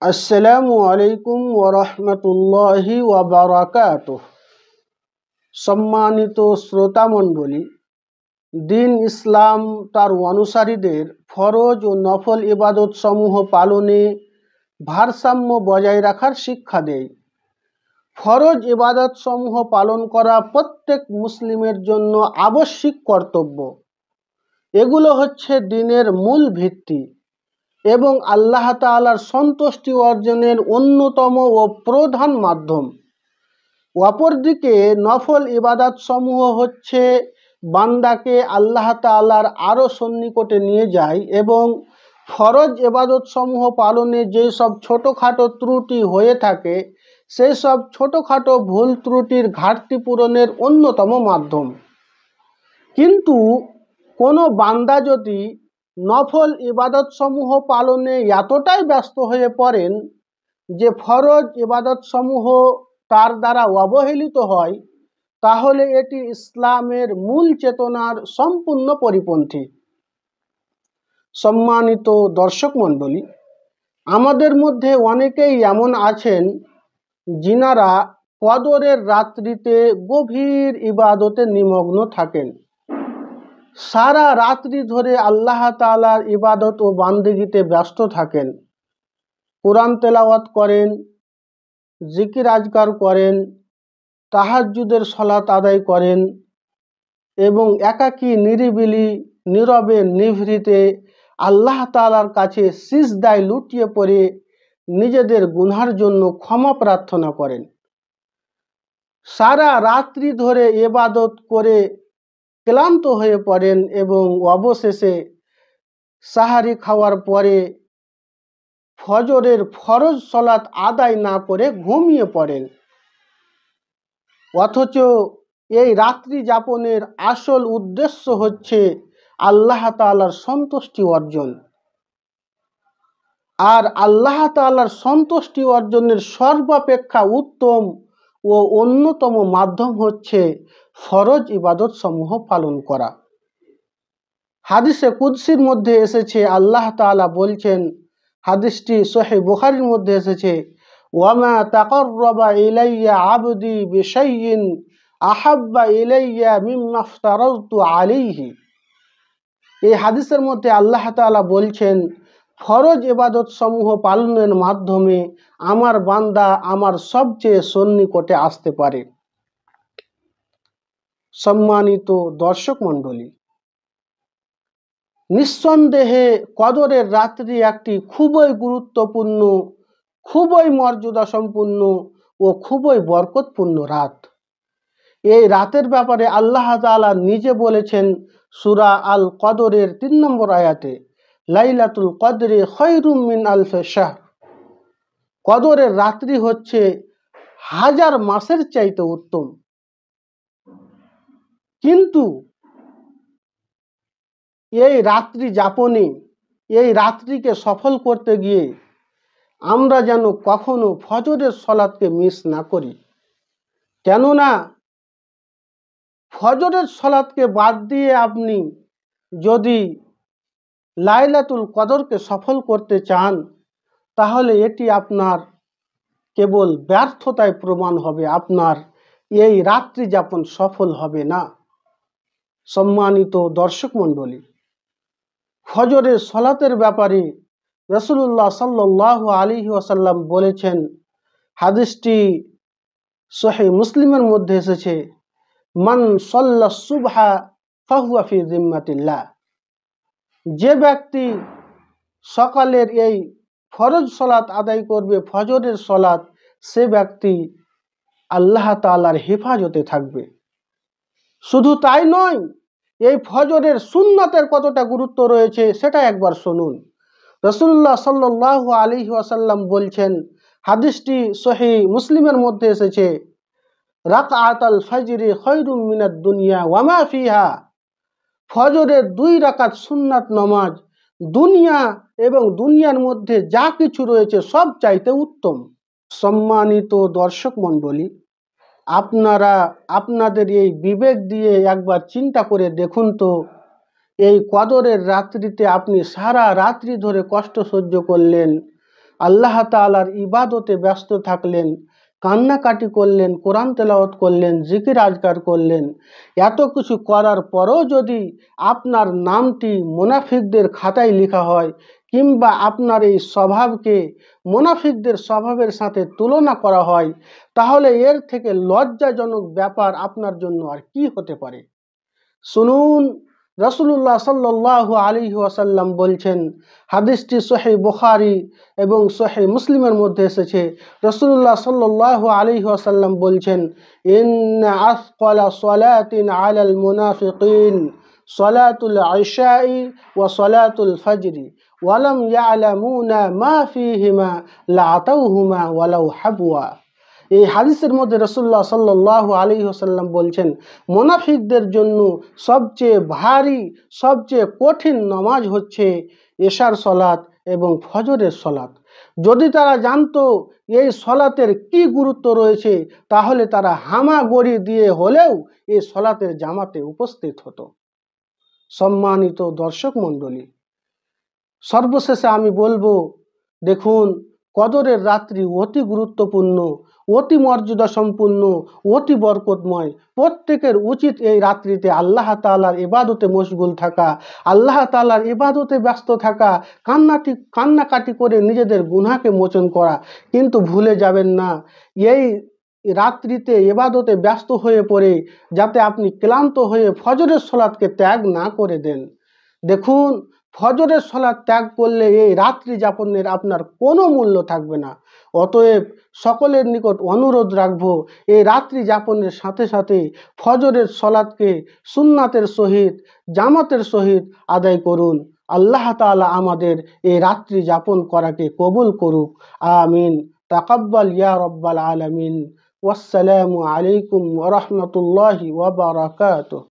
আসসালামু আলাইকুম ওয়া রাহমাতুল্লাহি ওয়া বারাকাতুহু। সম্মানিত শ্রোতামণ্ডলী, দিন ইসলাম তার অনুসারীদের ফরজ ও নফল ইবাদত সমূহ পালনে ভারসাম্য বজায় রাখার শিক্ষা দেয়। ফরজ ইবাদত সমূহ পালন করা প্রত্যেক মুসলিমের জন্য আবশ্যিক কর্তব্য। এগুলো হচ্ছে দ্বীনের মূল ভিত্তি এবং আল্লাহ তাআলার সন্তুষ্টি অর্জনের অন্যতম ও প্রধান মাধ্যম। অপরদিকে নফল ইবাদত সমূহ হচ্ছে বান্দাকে আল্লাহ তাআলার আরো সন্নিকটে নিয়ে যায় এবং ফরজ ইবাদত সমূহ পালনে যেসব ছোটোখাটো ত্রুটি হয়ে থাকে সেই সব ছোটোখাটো ভুল ত্রুটির ঘাটতি পূরণের অন্যতম মাধ্যম। কিন্তু কোনো বান্দা যদি নফল ইবাদত সমূহ পালনে এতটাই ব্যস্ত হয়ে পড়েন যে ফরজ ইবাদত সমূহ তার দ্বারা অবহেলিত হয়, তাহলে এটি ইসলামের মূল চেতনার সম্পূর্ণ পরিপন্থী। সম্মানিত দর্শক মণ্ডলী, আমাদের মধ্যে অনেকেই এমন আছেন যিনারা কদরের রাত্রিতে গভীর ইবাদতে নিমগ্ন থাকেন। সারা রাত্রি ধরে আল্লাহ তাআলার ইবাদত ও বান্দেগিতে ব্যস্ত থাকেন। কোরআন তেলাওয়াত করেন, জিকির আজকার করেন, তাহাজ্জুদের সালাত আদায় করেন এবং একাকী নিরিবিলি নীরবে নিভৃতে আল্লাহ তাআলার কাছে সিজদায় লুটিয়ে পড়ে নিজেদের গুনার জন্য ক্ষমা প্রার্থনা করেন। সারা রাত্রি ধরে ইবাদত করে ক্লান্ত হয়ে পড়েন এবং অবশেষে সাহারি খাওয়ার পরে ফজরের ফরজ সালাত আদায় না করে ঘুমিয়ে পড়েন। অথচ এই রাত্রি যাপনের আসল উদ্দেশ্য হচ্ছে আল্লাহ তাআলার সন্তুষ্টি অর্জন। আর আল্লাহ তাআলার সন্তুষ্টি অর্জনের সর্বাপেক্ষা উত্তম ও অন্যতম মাধ্যম হচ্ছে ফরজ ইবাদত সমূহ পালন করা। হাদিসে কুদসির মধ্যে এসেছে, আল্লাহ তাআলা বলছেন, হাদিসটি সহিহ বুখারীর মধ্যে এসেছে, ওয়ামা তাকাররাবা ইলাইয়া আবদি বিশাইইন আহাব্বা ইলাইয়া মিম্মা ইফতারাতু আলাইহি। এই হাদিসের মধ্যে আল্লাহ তাআলা বলছেন, ফরজ ইবাদত সমূহ পালনের মাধ্যমে আমার বান্দা আমার সবচেয়ে সন্নিকটে আসতে পারে। সম্মানিত দর্শক মণ্ডলী, নিঃসন্দেহে কদরের রাত্রি একটি খুবই গুরুত্বপূর্ণ, খুবই মর্যাদা সম্পন্ন ও খুবই বরকতপূর্ণ রাত। এই রাতের ব্যাপারে আল্লাহ তাআলা নিজে বলেছেন সূরা আল কদরের ৩ নম্বর আয়াতে, লাইলাতুল কদরি খায়রুম মিন আলফি শাহর। কদরের রাত্রি হচ্ছে হাজার মাসের চাইতে উত্তম। কিন্তু এই রাত্রি যাপনে, এই রাত্রিকে সফল করতে গিয়ে আমরা যেন কখনো ফজরের সালাতকে মিস না করি। কেননা ফজরের সালাতকে বাদ দিয়ে আপনি যদি লাইলাতুল কদরকে সফল করতে চান, তাহলে এটি আপনার কেবল ব্যর্থতায় প্রমাণ হবে, আপনার এই রাত্রি যাপন সফল হবে না। সম্মানিত দর্শক মণ্ডলী, ফজরের সালাতের ব্যাপারে রাসূলুল্লাহ সাল্লাল্লাহু আলাইহি ওয়াসাল্লাম বলেছেন, হাদিসটি সহিহ মুসলিমের মধ্যে এসেছে, মান সাল্লা সুবহা ফাহুয়া ফি জিম্মাতিল্লাহ। যে ব্যক্তি সকালের এই ফরজ সালাত আদায় করবে, ফজরের সালাত, সে ব্যক্তি আল্লাহ তাআলার হেফাজতে থাকবে। শুধু তাই নয়, এই ফজরের সুন্নাতের কতটা গুরুত্ব রয়েছে সেটা একবার শুনুন। রাসূলুল্লাহ সাল্লাল্লাহু আলাইহি ওয়াসাল্লাম বলছেন, হাদিসটি সহিহ মুসলিমের মধ্যে এসেছে, রাকআতাল ফজরি খায়রুম মিনাদ দুনিয়া ওয়া মা ফিহা। ফজরের 2 রাকাত সুন্নাত নামাজ দুনিয়া এবং দুনিয়ার মধ্যে যা কিছু রয়েছে সব চাইতে উত্তম। সম্মানিত দর্শক মণ্ডলী, আপনারা আপনাদের এই বিবেক দিয়ে একবার চিন্তা করে দেখুন তো, এই কদরের রাত্রিতে আপনি সারা রাত্রি ধরে কষ্ট সহ্য করলেন, আল্লাহ তাআলার ইবাদতে ব্যস্ত থাকলেন, কান্নাকাটি করলেন, কোরআন তেলাওয়াত করলেন, জিকির আজকার করলেন, এত কিছু করার পরও যদি আপনার নামটি মুনাফিকদের খাতায় লেখা হয়, কিংবা আপনার এই স্বভাবকে মুনাফিকদের স্বভাবের সাথে তুলনা করা হয়, তাহলে এর থেকে লজ্জাজনক ব্যাপার আপনার জন্য আর কি হতে পারে? শুনুন, রাসূলুল্লাহ সাল্লাল্লাহু আলাইহি ওয়াসাল্লাম বলছেন, হাদিসটি সহিহ বুখারী এবং সহিহ মুসলিমের মধ্যে এসেছে। রাসূলুল্লাহ সাল্লাল্লাহু আলাইহি ওয়াসাল্লাম বলছেন, ইন্না আসকালা সালাতিন আলাল মুনাফিকিন সালাতুল ইশাই ওয়া সালাতুল ফজরি ওয়া লাম ইয়ালামুনা মা ফীহিমা লাআতাউহুমা ওয়ালাউ হাবওয়া। এই হাদিসের মধ্যে রাসূলুল্লাহ সাল্লাল্লাহু আলাইহি ওয়াসাল্লাম বলছেন, মুনাফিকদের জন্য সবচেয়ে ভারী, সবচেয়ে কঠিন নামাজ হচ্ছে এশার সলাত এবং ফজরের সলাত। যদি তারা জানতো এই সলাতের কি গুরুত্ব রয়েছে, তাহলে তারা হামাগুড়ি দিয়ে হলেও এই সলাতের জামাতে উপস্থিত হতো। সম্মানিত দর্শক মণ্ডলী, সর্বশেষে আমি বলবো, দেখুন, কদরের রাত্রি অতি গুরুত্বপূর্ণ, অতি মর্যাদা সম্পূর্ণ, অতি বরকতময়। প্রত্যেকের উচিত এই রাত্রিতে আল্লাহ তাআলার ইবাদতে মশগুল থাকা, আল্লাহ তাআলার ইবাদতে ব্যস্ত থাকা, কান্নাকাটি করে নিজেদের গুনাহকে মোচন করা। কিন্তু ভুলে যাবেন না, এই রাত্রিতে ইবাদতে ব্যস্ত হয়ে পড়ে যাতে আপনি ক্লান্ত হয়ে ফজরের সলাতকে ত্যাগ না করে দেন। দেখুন, ফজরের সলাত ত্যাগ করলে এই রাত্রি যাপনের আপনার কোনো মূল্য থাকবে না। অতএব সকলের নিকট অনুরোধ রাখবো, এই রাত্রি যাপনের সাথে সাথে ফজরের সলাতকে সুন্নাতের সহিত, জামাতের সহিত আদায় করুন। আল্লাহ তাআলা আমাদের এই রাত্রি যাপন করাকে কবুল করুক। আমিন। তাকাব্বাল ইয়া রব্বাল আলামিন। ওয়াসসালামু আলাইকুম ওয়া রাহমাতুল্লাহি ওয়া বারাকাতুহু।